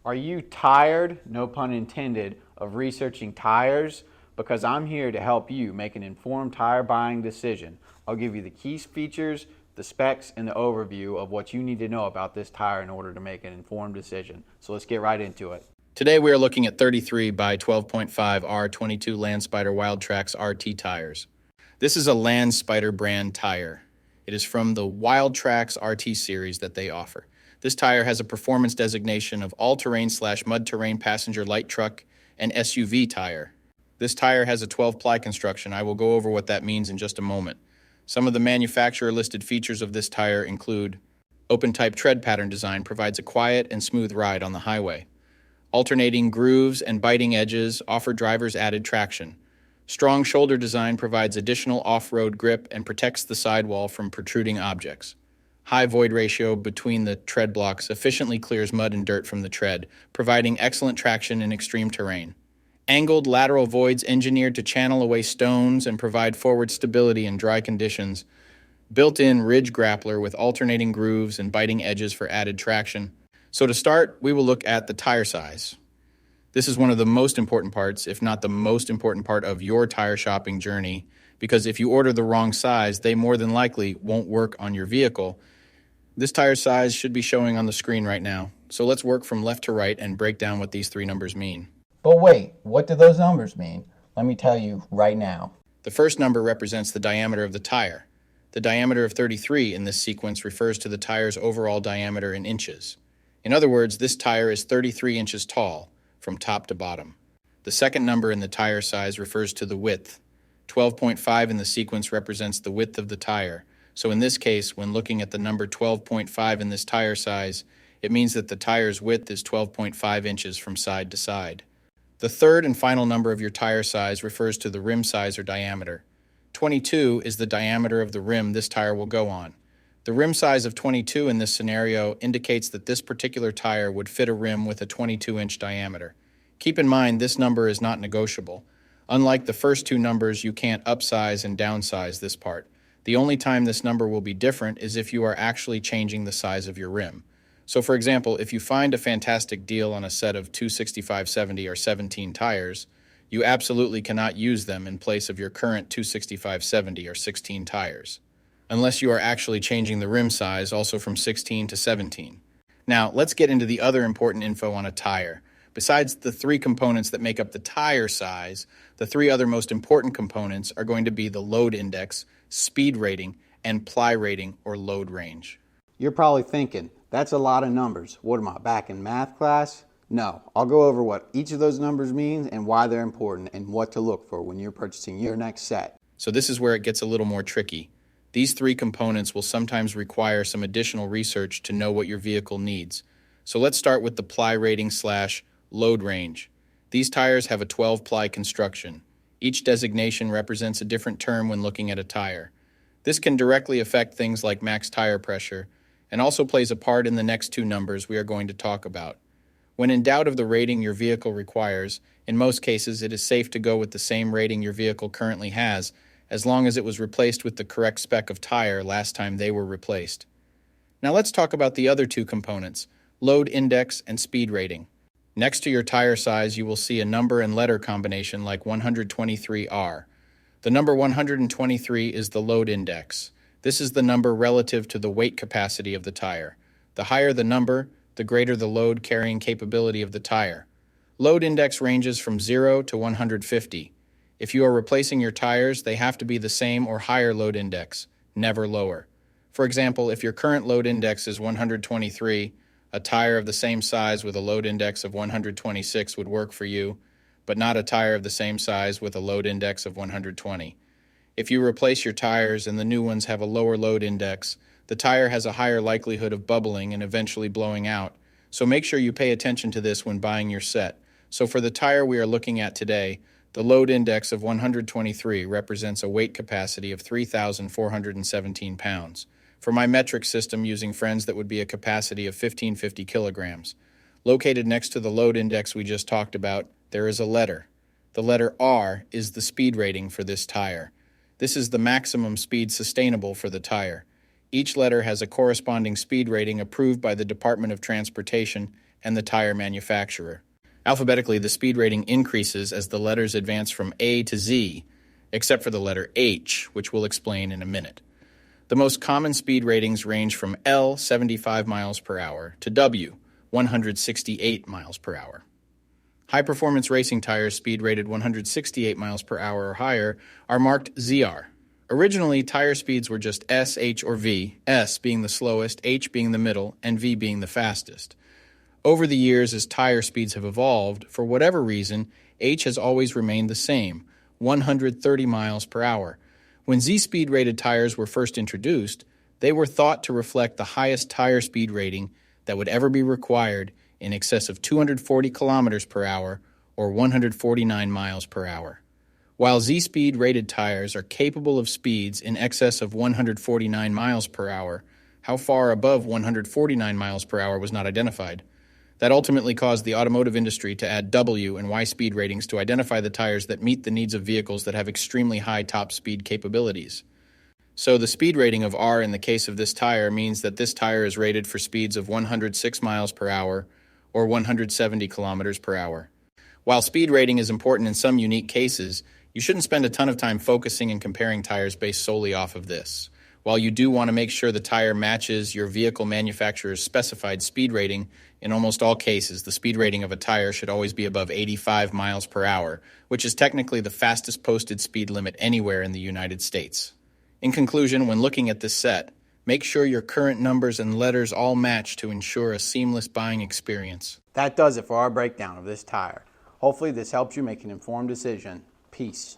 Are you tired, no pun intended, of researching tires? Because I'm here to help you make an informed tire buying decision. I'll give you the key features, the specs, and the overview of what you need to know about this tire in order to make an informed decision. So let's get right into it. Today we are looking at 33 by 12.5 R22 Landspider Wildtraxx RT tires. This is a Landspider brand tire. It is from the Wildtraxx RT series that they offer. This tire has a performance designation of all-terrain / mud-terrain passenger light truck and SUV tire. This tire has a 12-ply construction. I will go over what that means in just a moment. Some of the manufacturer-listed features of this tire include open-type tread pattern design provides a quiet and smooth ride on the highway. Alternating grooves and biting edges offer drivers added traction. Strong shoulder design provides additional off-road grip and protects the sidewall from protruding objects. High void ratio between the tread blocks efficiently clears mud and dirt from the tread, providing excellent traction in extreme terrain. Angled lateral voids engineered to channel away stones and provide forward stability in dry conditions. Built-in ridge grappler with alternating grooves and biting edges for added traction. So to start, we will look at the tire size. This is one of the most important parts, if not the most important part of your tire shopping journey, because if you order the wrong size, they more than likely won't work on your vehicle. This tire size should be showing on the screen right now. So let's work from left to right and break down what these three numbers mean. But wait, what do those numbers mean? Let me tell you right now. The first number represents the diameter of the tire. The diameter of 33 in this sequence refers to the tire's overall diameter in inches. In other words, this tire is 33 inches tall, from top to bottom. The second number in the tire size refers to the width. 12.5 in the sequence represents the width of the tire. So in this case, when looking at the number 12.5 in this tire size, it means that the tire's width is 12.5 inches from side to side. The third and final number of your tire size refers to the rim size or diameter. 22 is the diameter of the rim this tire will go on. The rim size of 22 in this scenario indicates that this particular tire would fit a rim with a 22-inch diameter. Keep in mind, this number is not negotiable. Unlike the first two numbers, you can't upsize and downsize this part. The only time this number will be different is if you are actually changing the size of your rim. So for example, if you find a fantastic deal on a set of 265/70 or 17 tires, you absolutely cannot use them in place of your current 265/70 or 16 tires, unless you are actually changing the rim size also from 16 to 17. Now, let's get into the other important info on a tire. Besides the three components that make up the tire size, the three other most important components are going to be the load index, speed rating, and ply rating or load range. You're probably thinking, that's a lot of numbers. What am I, back in math class? No, I'll go over what each of those numbers means and why they're important and what to look for when you're purchasing your next set. So this is where it gets a little more tricky. These three components will sometimes require some additional research to know what your vehicle needs. So let's start with the ply rating / load range. These tires have a 12-ply construction. Each designation represents a different term when looking at a tire. This can directly affect things like max tire pressure and also plays a part in the next two numbers we are going to talk about. When in doubt of the rating your vehicle requires, in most cases it is safe to go with the same rating your vehicle currently has, as long as it was replaced with the correct spec of tire last time they were replaced. Now let's talk about the other two components, load index and speed rating. Next to your tire size, you will see a number and letter combination like 123R. The number 123 is the load index. This is the number relative to the weight capacity of the tire. The higher the number, the greater the load carrying capability of the tire. Load index ranges from 0 to 150. If you are replacing your tires, they have to be the same or higher load index, never lower. For example, if your current load index is 123, a tire of the same size with a load index of 126 would work for you, but not a tire of the same size with a load index of 120. If you replace your tires and the new ones have a lower load index, the tire has a higher likelihood of bubbling and eventually blowing out, so make sure you pay attention to this when buying your set. So for the tire we are looking at today, the load index of 123 represents a weight capacity of 3,417 pounds. For my metric system using friends, that would be a capacity of 1,550 kilograms. Located next to the load index we just talked about, there is a letter. The letter R is the speed rating for this tire. This is the maximum speed sustainable for the tire. Each letter has a corresponding speed rating approved by the Department of Transportation and the tire manufacturer. Alphabetically, the speed rating increases as the letters advance from A to Z, except for the letter H, which we'll explain in a minute. The most common speed ratings range from L, 75 miles per hour, to W, 168 miles per hour. High-performance racing tires speed rated 168 miles per hour or higher are marked ZR. Originally, tire speeds were just S, H, or V, S being the slowest, H being the middle, and V being the fastest. Over the years, as tire speeds have evolved, for whatever reason, H has always remained the same, 130 miles per hour. When Z-speed rated tires were first introduced, they were thought to reflect the highest tire speed rating that would ever be required, in excess of 240 kilometers per hour or 149 miles per hour. While Z-speed rated tires are capable of speeds in excess of 149 miles per hour, how far above 149 miles per hour was not identified. That ultimately caused the automotive industry to add W and Y speed ratings to identify the tires that meet the needs of vehicles that have extremely high top speed capabilities. So the speed rating of R in the case of this tire means that this tire is rated for speeds of 106 miles per hour or 170 kilometers per hour. While speed rating is important in some unique cases, you shouldn't spend a ton of time focusing and comparing tires based solely off of this. While you do want to make sure the tire matches your vehicle manufacturer's specified speed rating, in almost all cases, the speed rating of a tire should always be above 85 miles per hour, which is technically the fastest posted speed limit anywhere in the United States. In conclusion, when looking at this set, make sure your current numbers and letters all match to ensure a seamless buying experience. That does it for our breakdown of this tire. Hopefully this helps you make an informed decision. Peace.